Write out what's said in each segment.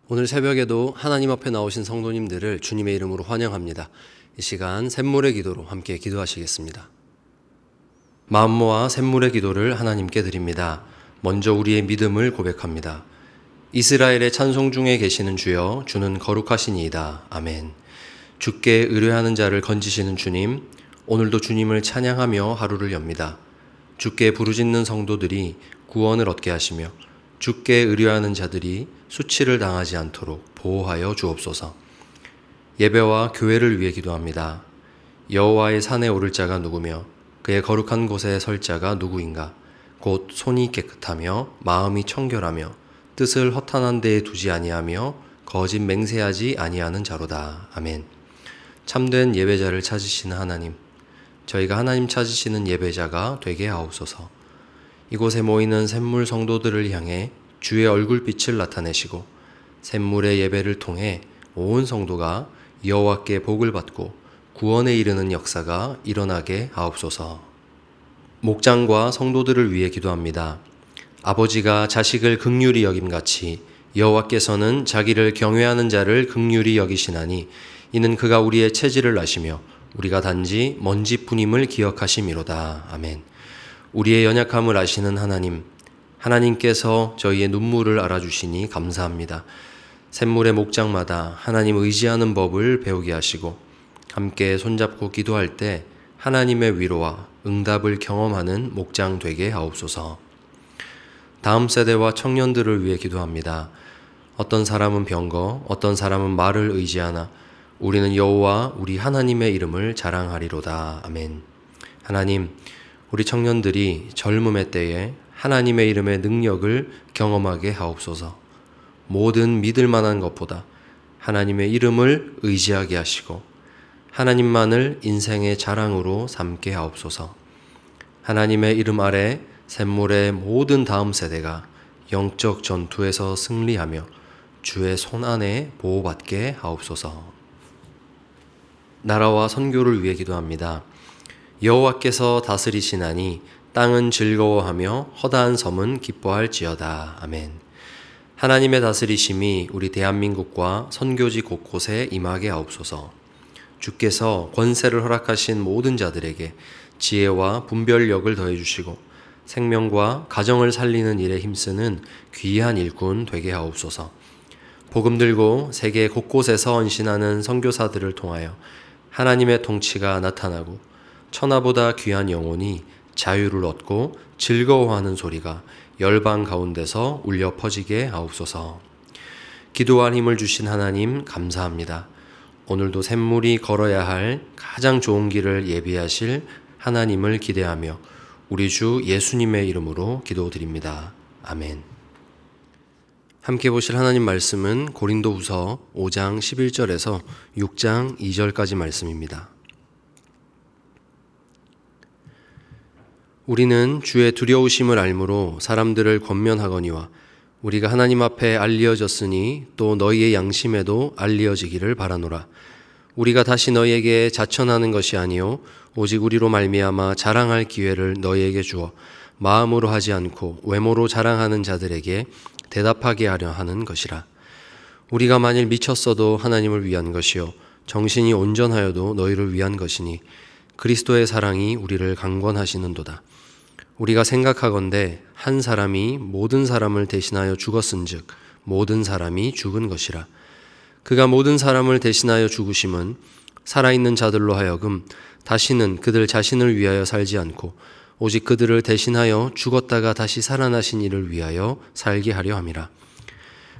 오늘 새벽에도 하나님 앞에 나오신 성도님들을 주님의 이름으로 환영합니다. 이 시간 샘물의 기도로 함께 기도하시겠습니다. 마음 모아 샘물의 기도를 하나님께 드립니다. 먼저 우리의 믿음을 고백합니다. 이스라엘의 찬송 중에 계시는 주여, 주는 거룩하시니이다. 아멘. 주께 의뢰하는 자를 건지시는 주님, 오늘도 주님을 찬양하며 하루를 엽니다. 주께 부르짖는 성도들이 구원을 얻게 하시며 주께 의뢰하는 자들이 수치를 당하지 않도록 보호하여 주옵소서. 예배와 교회를 위해 기도합니다. 여호와의 산에 오를 자가 누구며 그의 거룩한 곳에 설 자가 누구인가? 곧 손이 깨끗하며 마음이 청결하며 뜻을 허탄한 데에 두지 아니하며 거짓 맹세하지 아니하는 자로다. 아멘. 참된 예배자를 찾으시는 하나님, 저희가 하나님 찾으시는 예배자가 되게 하옵소서. 이곳에 모이는 샘물 성도들을 향해 주의 얼굴빛을 나타내시고 샘물의 예배를 통해 온 성도가 여호와께 복을 받고 구원에 이르는 역사가 일어나게 하옵소서. 목장과 성도들을 위해 기도합니다. 아버지가 자식을 긍휼히 여김같이 여호와께서는 자기를 경외하는 자를 긍휼히 여기시나니 이는 그가 우리의 체질을 아시며 우리가 단지 먼지뿐임을 기억하심이로다. 아멘. 우리의 연약함을 아시는 하나님, 하나님께서 저희의 눈물을 알아주시니 감사합니다. 샘물의 목장마다 하나님 의지하는 법을 배우게 하시고 함께 손잡고 기도할 때 하나님의 위로와 응답을 경험하는 목장 되게 하옵소서. 다음 세대와 청년들을 위해 기도합니다. 어떤 사람은 병거, 어떤 사람은 말을 의지하나 우리는 여호와 우리 하나님의 이름을 자랑하리로다. 아멘. 하나님, 우리 청년들이 젊음의 때에 하나님의 이름의 능력을 경험하게 하옵소서. 모든 믿을 만한 것보다 하나님의 이름을 의지하게 하시고 하나님만을 인생의 자랑으로 삼게 하옵소서. 하나님의 이름 아래 샘물의 모든 다음 세대가 영적 전투에서 승리하며 주의 손 안에 보호받게 하옵소서. 나라와 선교를 위해 기도합니다. 여호와께서 다스리시나니 땅은 즐거워하며 허다한 섬은 기뻐할지어다. 아멘. 하나님의 다스리심이 우리 대한민국과 선교지 곳곳에 임하게 하옵소서. 주께서 권세를 허락하신 모든 자들에게 지혜와 분별력을 더해주시고 생명과 가정을 살리는 일에 힘쓰는 귀한 일꾼 되게 하옵소서. 복음 들고 세계 곳곳에서 헌신하는 선교사들을 통하여 하나님의 통치가 나타나고 천하보다 귀한 영혼이 자유를 얻고 즐거워하는 소리가 열방 가운데서 울려 퍼지게 하옵소서. 기도할 힘을 주신 하나님 감사합니다. 오늘도 샘물이 걸어야 할 가장 좋은 길을 예비하실 하나님을 기대하며 우리 주 예수님의 이름으로 기도드립니다. 아멘. 함께 보실 하나님 말씀은 고린도후서 5장 11절에서 6장 2절까지 말씀입니다. 우리는 주의 두려우심을 알므로 사람들을 권면하거니와 우리가 하나님 앞에 알리어졌으니 또 너희의 양심에도 알리어지기를 바라노라. 우리가 다시 너희에게 자천하는 것이 아니요 오직 우리로 말미암아 자랑할 기회를 너희에게 주어 마음으로 하지 않고 외모로 자랑하는 자들에게 대답하게 하려 하는 것이라. 우리가 만일 미쳤어도 하나님을 위한 것이요 정신이 온전하여도 너희를 위한 것이니 그리스도의 사랑이 우리를 강권하시는도다. 우리가 생각하건대 한 사람이 모든 사람을 대신하여 죽었은즉 모든 사람이 죽은 것이라. 그가 모든 사람을 대신하여 죽으심은 살아있는 자들로 하여금 다시는 그들 자신을 위하여 살지 않고 오직 그들을 대신하여 죽었다가 다시 살아나신 이를 위하여 살게 하려 함이라.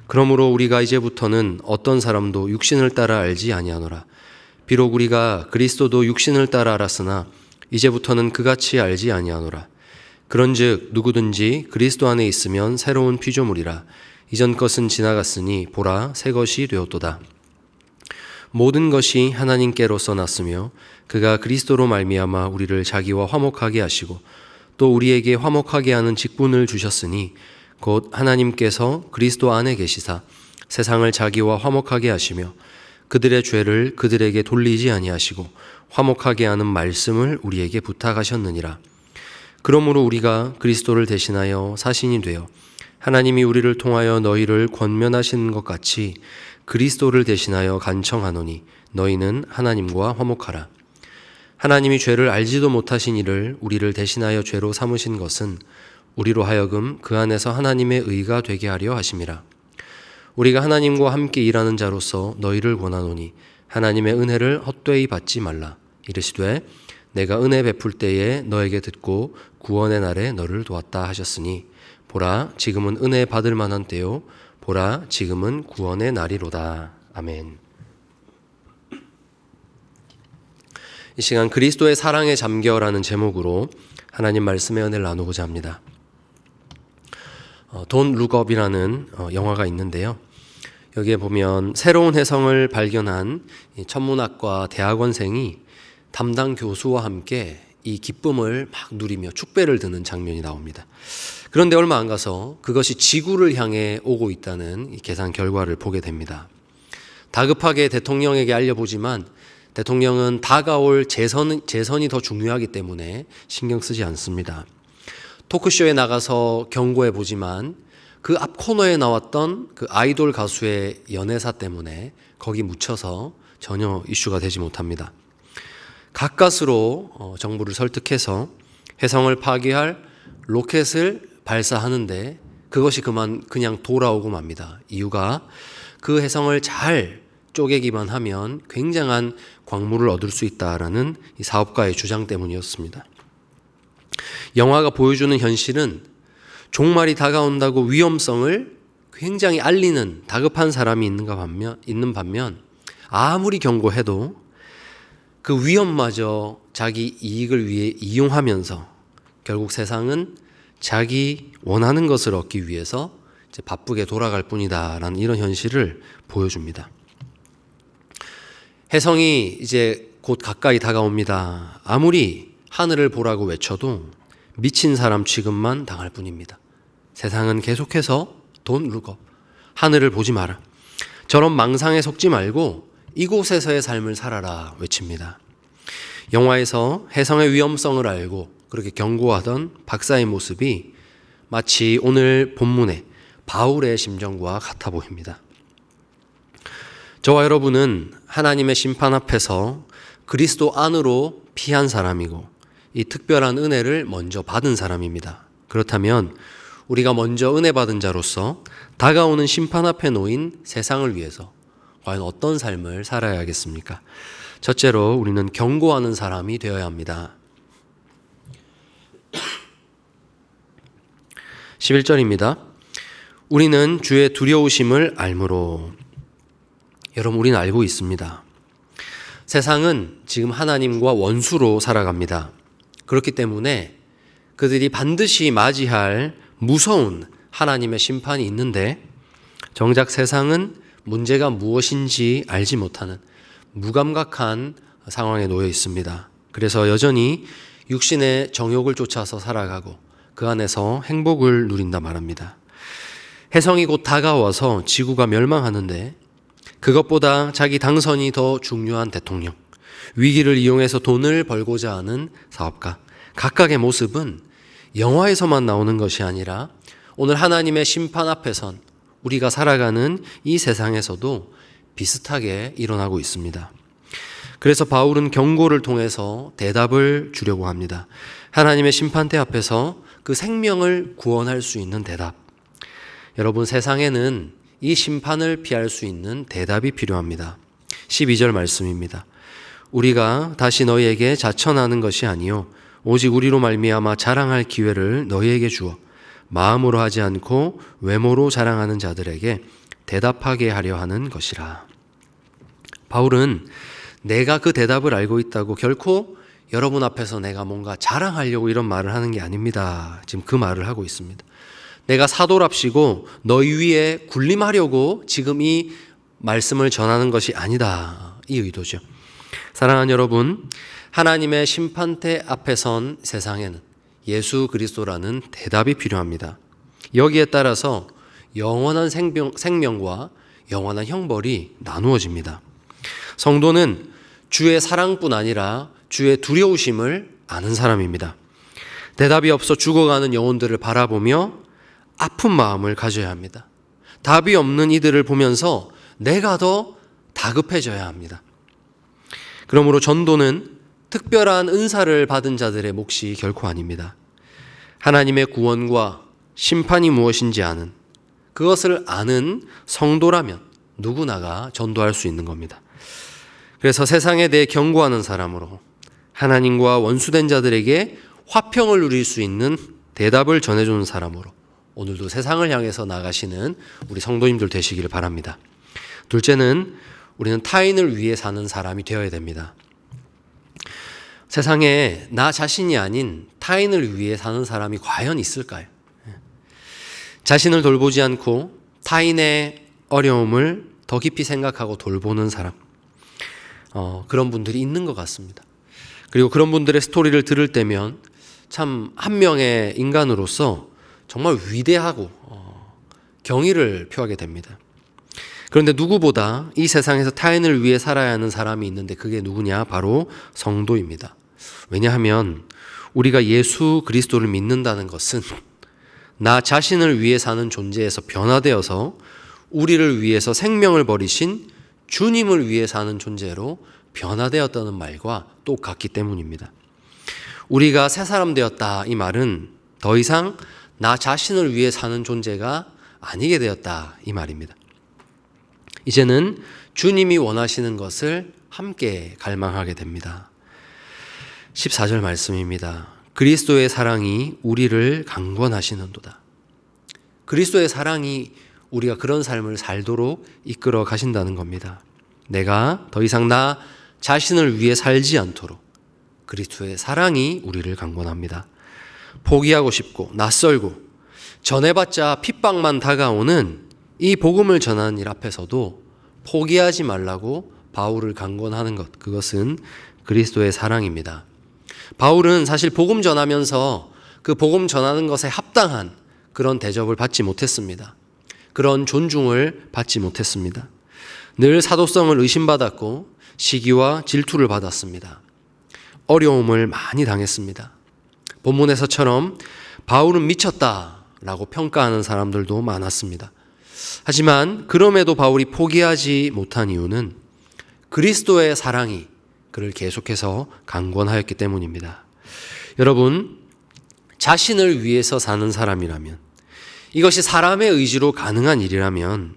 그러므로 우리가 이제부터는 어떤 사람도 육신을 따라 알지 아니하노라. 비록 우리가 그리스도도 육신을 따라 알았으나 이제부터는 그같이 알지 아니하노라. 그런즉 누구든지 그리스도 안에 있으면 새로운 피조물이라. 이전 것은 지나갔으니 보라 새 것이 되었도다. 모든 것이 하나님께로서 났으며 그가 그리스도로 말미암아 우리를 자기와 화목하게 하시고 또 우리에게 화목하게 하는 직분을 주셨으니 곧 하나님께서 그리스도 안에 계시사 세상을 자기와 화목하게 하시며 그들의 죄를 그들에게 돌리지 아니하시고 화목하게 하는 말씀을 우리에게 부탁하셨느니라. 그러므로 우리가 그리스도를 대신하여 사신이 되어 하나님이 우리를 통하여 너희를 권면하시는 것 같이 그리스도를 대신하여 간청하노니 너희는 하나님과 화목하라. 하나님이 죄를 알지도 못하신 이를 우리를 대신하여 죄로 삼으신 것은 우리로 하여금 그 안에서 하나님의 의가 되게 하려 하심이라. 우리가 하나님과 함께 일하는 자로서 너희를 권하노니 하나님의 은혜를 헛되이 받지 말라. 이르시되 내가 은혜 베풀 때에 너에게 듣고 구원의 날에 너를 도왔다 하셨으니 보라 지금은 은혜 받을 만한 때요 보라 지금은 구원의 날이로다. 아멘. 이 시간 그리스도의 사랑에 잠겨라는 제목으로 하나님 말씀의 은혜를 나누고자 합니다. 돈 룩업이라는 영화가 있는데요. 여기에 보면 새로운 혜성을 발견한 천문학과 대학원생이 담당 교수와 함께 이 기쁨을 막 누리며 축배를 드는 장면이 나옵니다. 그런데 얼마 안 가서 그것이 지구를 향해 오고 있다는 계산 결과를 보게 됩니다. 다급하게 대통령에게 알려보지만 대통령은 다가올 재선이 더 중요하기 때문에 신경 쓰지 않습니다. 토크쇼에 나가서 경고해 보지만 그 앞 코너에 나왔던 그 아이돌 가수의 연애사 때문에 거기 묻혀서 전혀 이슈가 되지 못합니다. 가까스로 정부를 설득해서 혜성을 파괴할 로켓을 발사하는데 그것이 그냥 돌아오고 맙니다. 이유가 그 혜성을 잘 쪼개기만 하면 굉장한 광물을 얻을 수 있다라는 이 사업가의 주장 때문이었습니다. 영화가 보여주는 현실은 종말이 다가온다고 위험성을 굉장히 알리는 다급한 사람이 있는 반면 아무리 경고해도 그 위험마저 자기 이익을 위해 이용하면서 결국 세상은 자기 원하는 것을 얻기 위해서 이제 바쁘게 돌아갈 뿐이다라는 이런 현실을 보여줍니다. 혜성이 이제 곧 가까이 다가옵니다. 아무리 하늘을 보라고 외쳐도 미친 사람 취급만 당할 뿐입니다. 세상은 계속해서 돈 룩업, 하늘을 보지 마라. 저런 망상에 속지 말고 이곳에서의 삶을 살아라 외칩니다. 영화에서 혜성의 위험성을 알고 그렇게 경고하던 박사의 모습이 마치 오늘 본문의 바울의 심정과 같아 보입니다. 저와 여러분은 하나님의 심판 앞에서 그리스도 안으로 피한 사람이고 이 특별한 은혜를 먼저 받은 사람입니다. 그렇다면 우리가 먼저 은혜 받은 자로서 다가오는 심판 앞에 놓인 세상을 위해서 과연 어떤 삶을 살아야겠습니까? 첫째로 우리는 경고하는 사람이 되어야 합니다. 11절입니다. 우리는 주의 두려우심을 알므로. 여러분, 우리는 알고 있습니다. 세상은 지금 하나님과 원수로 살아갑니다. 그렇기 때문에 그들이 반드시 맞이할 무서운 하나님의 심판이 있는데 정작 세상은 문제가 무엇인지 알지 못하는 무감각한 상황에 놓여 있습니다. 그래서 여전히 육신의 정욕을 쫓아서 살아가고 그 안에서 행복을 누린다 말합니다. 혜성이 곧 다가와서 지구가 멸망하는데 그것보다 자기 당선이 더 중요한 대통령, 위기를 이용해서 돈을 벌고자 하는 사업가, 각각의 모습은 영화에서만 나오는 것이 아니라 오늘 하나님의 심판 앞에선 우리가 살아가는 이 세상에서도 비슷하게 일어나고 있습니다. 그래서 바울은 경고를 통해서 대답을 주려고 합니다. 하나님의 심판대 앞에서 그 생명을 구원할 수 있는 대답. 여러분, 세상에는 이 심판을 피할 수 있는 대답이 필요합니다. 12절 말씀입니다. 우리가 다시 너희에게 자천하는 것이 아니요 오직 우리로 말미암아 자랑할 기회를 너희에게 주어 마음으로 하지 않고 외모로 자랑하는 자들에게 대답하게 하려 하는 것이라. 바울은 내가 그 대답을 알고 있다고 결코 여러분 앞에서 내가 뭔가 자랑하려고 이런 말을 하는 게 아닙니다. 지금 그 말을 하고 있습니다. 내가 사도랍시고 너희 위에 군림하려고 지금 이 말씀을 전하는 것이 아니다. 이 의도죠. 사랑하는 여러분, 하나님의 심판대 앞에 선 세상에는 예수 그리스도라는 대답이 필요합니다. 여기에 따라서 영원한 생명과 영원한 형벌이 나누어집니다. 성도는 주의 사랑뿐 아니라 주의 두려우심을 아는 사람입니다. 대답이 없어 죽어가는 영혼들을 바라보며 아픈 마음을 가져야 합니다. 답이 없는 이들을 보면서 내가 더 다급해져야 합니다. 그러므로 전도는 특별한 은사를 받은 자들의 몫이 결코 아닙니다. 하나님의 구원과 심판이 무엇인지 아는, 그것을 아는 성도라면 누구나가 전도할 수 있는 겁니다. 그래서 세상에 대해 경고하는 사람으로 하나님과 원수된 자들에게 화평을 누릴 수 있는 대답을 전해주는 사람으로 오늘도 세상을 향해서 나가시는 우리 성도님들 되시기를 바랍니다. 둘째는 우리는 타인을 위해 사는 사람이 되어야 됩니다. 세상에 나 자신이 아닌 타인을 위해 사는 사람이 과연 있을까요? 자신을 돌보지 않고 타인의 어려움을 더 깊이 생각하고 돌보는 사람, 그런 분들이 있는 것 같습니다. 그리고 그런 분들의 스토리를 들을 때면 참 한 명의 인간으로서 정말 위대하고 경의를 표하게 됩니다. 그런데 누구보다 이 세상에서 타인을 위해 살아야 하는 사람이 있는데 그게 누구냐? 바로 성도입니다. 왜냐하면 우리가 예수 그리스도를 믿는다는 것은 나 자신을 위해 사는 존재에서 변화되어서 우리를 위해서 생명을 버리신 주님을 위해 사는 존재로 변화되었다는 말과 똑같기 때문입니다. 우리가 새 사람 되었다, 이 말은 더 이상 나 자신을 위해 사는 존재가 아니게 되었다, 이 말입니다. 이제는 주님이 원하시는 것을 함께 갈망하게 됩니다. 14절 말씀입니다. 그리스도의 사랑이 우리를 강권하시는도다. 그리스도의 사랑이 우리가 그런 삶을 살도록 이끌어 가신다는 겁니다. 내가 더 이상 나 자신을 위해 살지 않도록 그리스도의 사랑이 우리를 강권합니다. 포기하고 싶고 낯설고 전해봤자 핍박만 다가오는 이 복음을 전하는 일 앞에서도 포기하지 말라고 바울을 강권하는 것, 그것은 그리스도의 사랑입니다. 바울은 사실 복음 전하면서 그 복음 전하는 것에 합당한 그런 대접을 받지 못했습니다. 그런 존중을 받지 못했습니다. 늘 사도성을 의심받았고 시기와 질투를 받았습니다. 어려움을 많이 당했습니다. 본문에서처럼 바울은 미쳤다라고 평가하는 사람들도 많았습니다. 하지만 그럼에도 바울이 포기하지 못한 이유는 그리스도의 사랑이 그를 계속해서 강권하였기 때문입니다. 여러분, 자신을 위해서 사는 사람이라면, 이것이 사람의 의지로 가능한 일이라면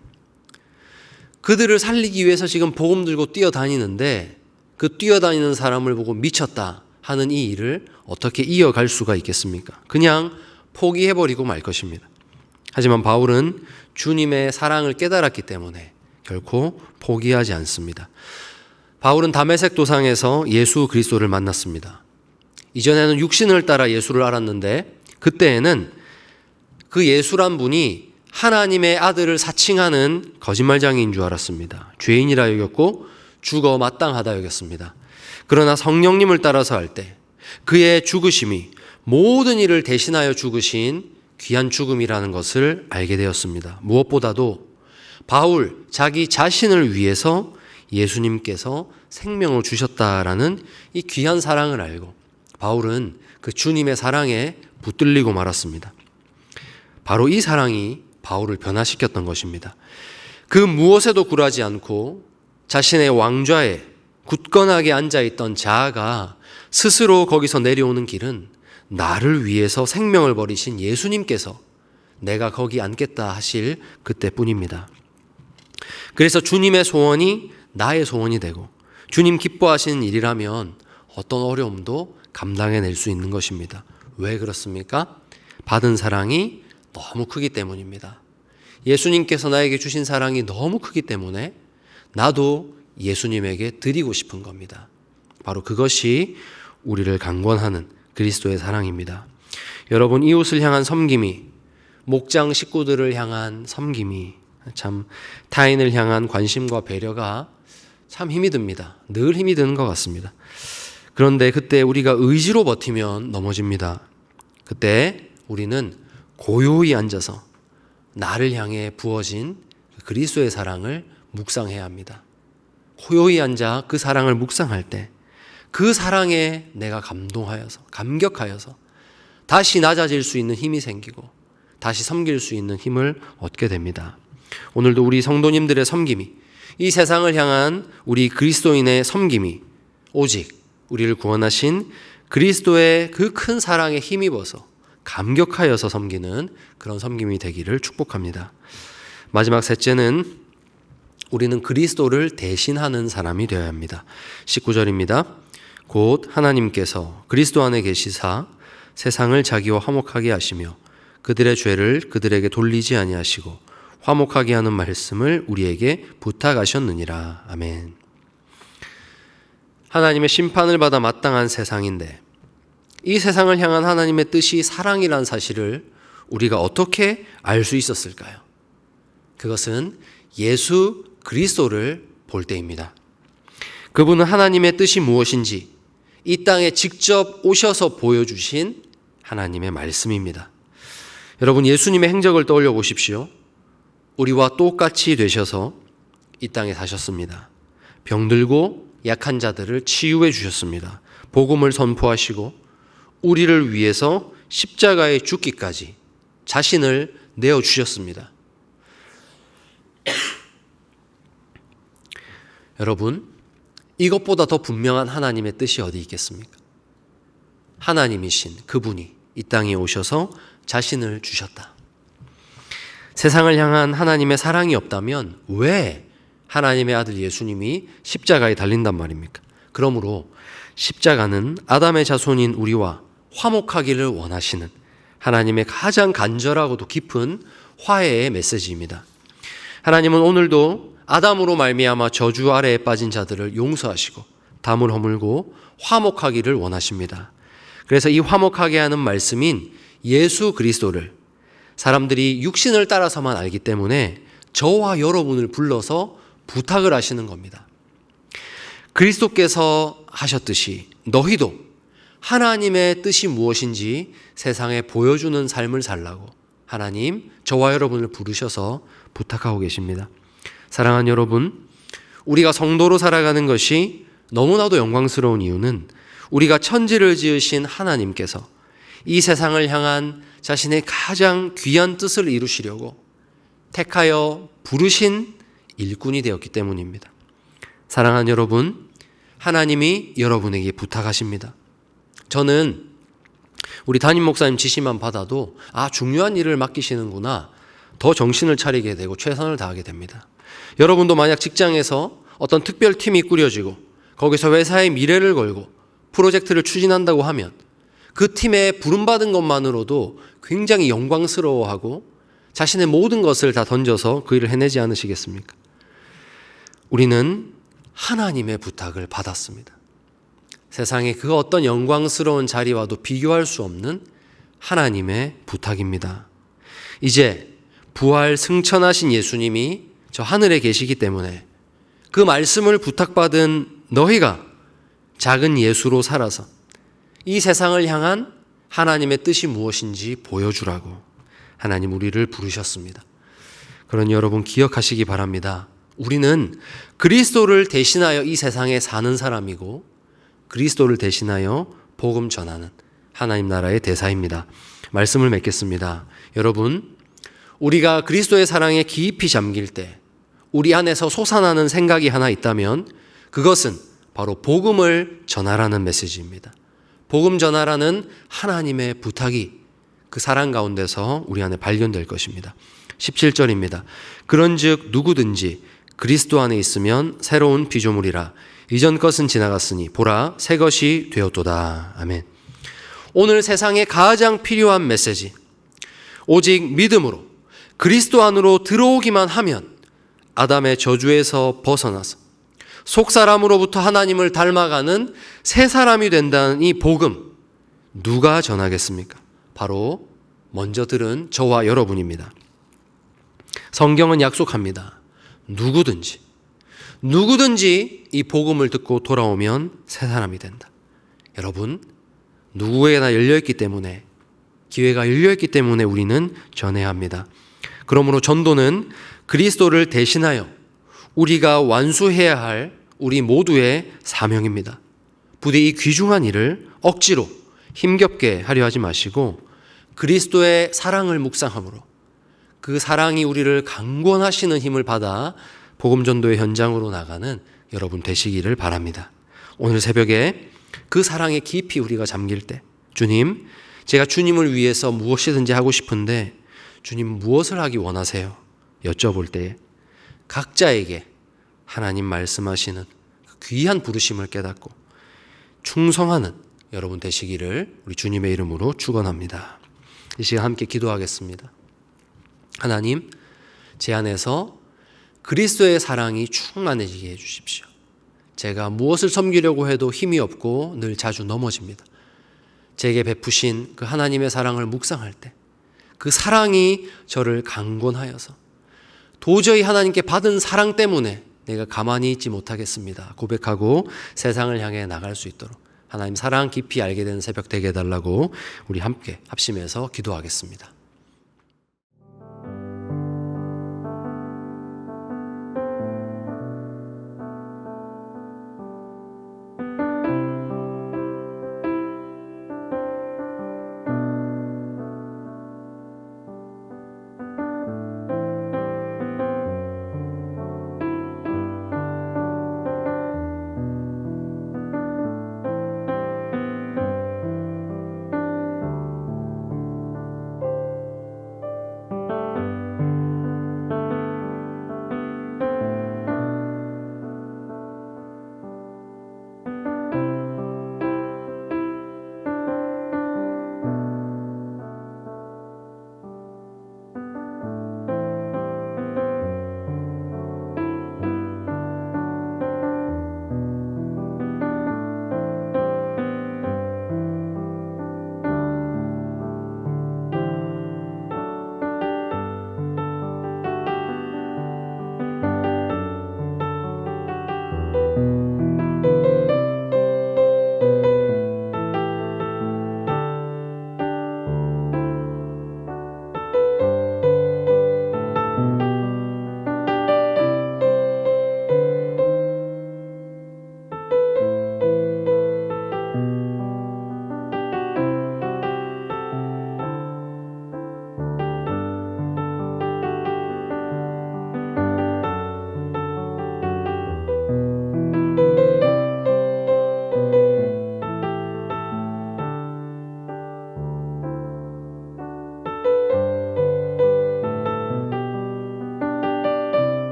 그들을 살리기 위해서 지금 복음 들고 뛰어다니는데 그 뛰어다니는 사람을 보고 미쳤다 하는 이 일을 어떻게 이어갈 수가 있겠습니까? 그냥 포기해버리고 말 것입니다. 하지만 바울은 주님의 사랑을 깨달았기 때문에 결코 포기하지 않습니다. 바울은 다메섹 도상에서 예수 그리스도를 만났습니다. 이전에는 육신을 따라 예수를 알았는데 그때에는 그 예수란 분이 하나님의 아들을 사칭하는 거짓말장애인 줄 알았습니다. 죄인이라 여겼고 죽어 마땅하다 여겼습니다. 그러나 성령님을 따라서 할 때 그의 죽으심이 모든 일을 대신하여 죽으신 귀한 죽음이라는 것을 알게 되었습니다. 무엇보다도 바울 자기 자신을 위해서 예수님께서 생명을 주셨다라는 이 귀한 사랑을 알고 바울은 그 주님의 사랑에 붙들리고 말았습니다. 바로 이 사랑이 바울을 변화시켰던 것입니다. 그 무엇에도 굴하지 않고 자신의 왕좌에 굳건하게 앉아있던 자아가 스스로 거기서 내려오는 길은 나를 위해서 생명을 버리신 예수님께서 내가 거기 앉겠다 하실 그때뿐입니다. 그래서 주님의 소원이 나의 소원이 되고 주님 기뻐하시는 일이라면 어떤 어려움도 감당해낼 수 있는 것입니다. 왜 그렇습니까? 받은 사랑이 너무 크기 때문입니다. 예수님께서 나에게 주신 사랑이 너무 크기 때문에 나도 예수님에게 드리고 싶은 겁니다. 바로 그것이 우리를 강권하는 그리스도의 사랑입니다. 여러분, 이웃을 향한 섬김이, 목장 식구들을 향한 섬김이, 참 타인을 향한 관심과 배려가 참 힘이 듭니다. 늘 힘이 드는 것 같습니다. 그런데 그때 우리가 의지로 버티면 넘어집니다. 그때 우리는 고요히 앉아서 나를 향해 부어진 그리스도의 사랑을 묵상해야 합니다. 고요히 앉아 그 사랑을 묵상할 때 그 사랑에 내가 감동하여서, 감격하여서 다시 낮아질 수 있는 힘이 생기고 다시 섬길 수 있는 힘을 얻게 됩니다. 오늘도 우리 성도님들의 섬김이, 이 세상을 향한 우리 그리스도인의 섬김이 오직 우리를 구원하신 그리스도의 그 큰 사랑에 힘입어서 감격하여서 섬기는 그런 섬김이 되기를 축복합니다. 마지막 셋째는 우리는 그리스도를 대신하는 사람이 되어야 합니다. 19절입니다. 곧 하나님께서 그리스도 안에 계시사 세상을 자기와 화목하게 하시며 그들의 죄를 그들에게 돌리지 아니하시고 화목하게 하는 말씀을 우리에게 부탁하셨느니라. 아멘. 하나님의 심판을 받아 마땅한 세상인데 이 세상을 향한 하나님의 뜻이 사랑이란 사실을 우리가 어떻게 알 수 있었을까요? 그것은 예수 그리스도를 볼 때입니다. 그분은 하나님의 뜻이 무엇인지 이 땅에 직접 오셔서 보여주신 하나님의 말씀입니다. 여러분, 예수님의 행적을 떠올려 보십시오. 우리와 똑같이 되셔서 이 땅에 사셨습니다. 병들고 약한 자들을 치유해 주셨습니다. 복음을 선포하시고 우리를 위해서 십자가에 죽기까지 자신을 내어주셨습니다. 여러분, 이것보다 더 분명한 하나님의 뜻이 어디 있겠습니까? 하나님이신 그분이 이 땅에 오셔서 자신을 주셨다. 세상을 향한 하나님의 사랑이 없다면 왜 하나님의 아들 예수님이 십자가에 달린단 말입니까? 그러므로 십자가는 아담의 자손인 우리와 화목하기를 원하시는 하나님의 가장 간절하고도 깊은 화해의 메시지입니다. 하나님은 오늘도 아담으로 말미암아 저주 아래에 빠진 자들을 용서하시고 담을 허물고 화목하기를 원하십니다. 그래서 이 화목하게 하는 말씀인 예수 그리스도를 사람들이 육신을 따라서만 알기 때문에 저와 여러분을 불러서 부탁을 하시는 겁니다. 그리스도께서 하셨듯이 너희도 하나님의 뜻이 무엇인지 세상에 보여주는 삶을 살라고 하나님 저와 여러분을 부르셔서 부탁하고 계십니다. 사랑하는 여러분, 우리가 성도로 살아가는 것이 너무나도 영광스러운 이유는 우리가 천지를 지으신 하나님께서 이 세상을 향한 자신의 가장 귀한 뜻을 이루시려고 택하여 부르신 일꾼이 되었기 때문입니다. 사랑하는 여러분, 하나님이 여러분에게 부탁하십니다. 저는 우리 담임 목사님 지시만 받아도 중요한 일을 맡기시는구나 더 정신을 차리게 되고 최선을 다하게 됩니다. 여러분도 만약 직장에서 어떤 특별팀이 꾸려지고 거기서 회사의 미래를 걸고 프로젝트를 추진한다고 하면 그 팀에 부름받은 것만으로도 굉장히 영광스러워하고 자신의 모든 것을 다 던져서 그 일을 해내지 않으시겠습니까? 우리는 하나님의 부탁을 받았습니다. 세상의 그 어떤 영광스러운 자리와도 비교할 수 없는 하나님의 부탁입니다. 이제 부활 승천하신 예수님이 저 하늘에 계시기 때문에 그 말씀을 부탁받은 너희가 작은 예수로 살아서 이 세상을 향한 하나님의 뜻이 무엇인지 보여주라고 하나님 우리를 부르셨습니다. 그러니 여러분 기억하시기 바랍니다. 우리는 그리스도를 대신하여 이 세상에 사는 사람이고 그리스도를 대신하여 복음 전하는 하나님 나라의 대사입니다. 말씀을 맺겠습니다. 여러분, 우리가 그리스도의 사랑에 깊이 잠길 때 우리 안에서 솟아나는 생각이 하나 있다면 그것은 바로 복음을 전하라는 메시지입니다. 복음 전하라는 하나님의 부탁이 그 사랑 가운데서 우리 안에 발견될 것입니다. 17절입니다. 그런즉 누구든지 그리스도 안에 있으면 새로운 피조물이라 이전 것은 지나갔으니 보라 새 것이 되었도다. 아멘. 오늘 세상에 가장 필요한 메시지, 오직 믿음으로 그리스도 안으로 들어오기만 하면 아담의 저주에서 벗어나서 속사람으로부터 하나님을 닮아가는 새 사람이 된다는 이 복음, 누가 전하겠습니까? 바로 먼저 들은 저와 여러분입니다. 성경은 약속합니다. 누구든지 이 복음을 듣고 돌아오면 새 사람이 된다. 여러분, 누구에게나 열려있기 때문에, 기회가 열려있기 때문에 우리는 전해야 합니다. 그러므로 전도는 그리스도를 대신하여 우리가 완수해야 할 우리 모두의 사명입니다. 부디 이 귀중한 일을 억지로 힘겹게 하려 하지 마시고 그리스도의 사랑을 묵상함으로 그 사랑이 우리를 강권하시는 힘을 받아 복음 전도의 현장으로 나가는 여러분 되시기를 바랍니다. 오늘 새벽에 그 사랑에 깊이 우리가 잠길 때 주님, 제가 주님을 위해서 무엇이든지 하고 싶은데 주님 무엇을 하기 원하세요? 여쭤볼 때 각자에게 하나님 말씀하시는 귀한 부르심을 깨닫고 충성하는 여러분 되시기를 우리 주님의 이름으로 축원합니다. 이 시간 함께 기도하겠습니다. 하나님, 제 안에서 그리스도의 사랑이 충만해지게 해주십시오. 제가 무엇을 섬기려고 해도 힘이 없고 늘 자주 넘어집니다. 제게 베푸신 그 하나님의 사랑을 묵상할 때 그 사랑이 저를 강권하여서 도저히 하나님께 받은 사랑 때문에 내가 가만히 있지 못하겠습니다 고백하고 세상을 향해 나갈 수 있도록 하나님 사랑 깊이 알게 되는 새벽 되게 해달라고 우리 함께 합심해서 기도하겠습니다.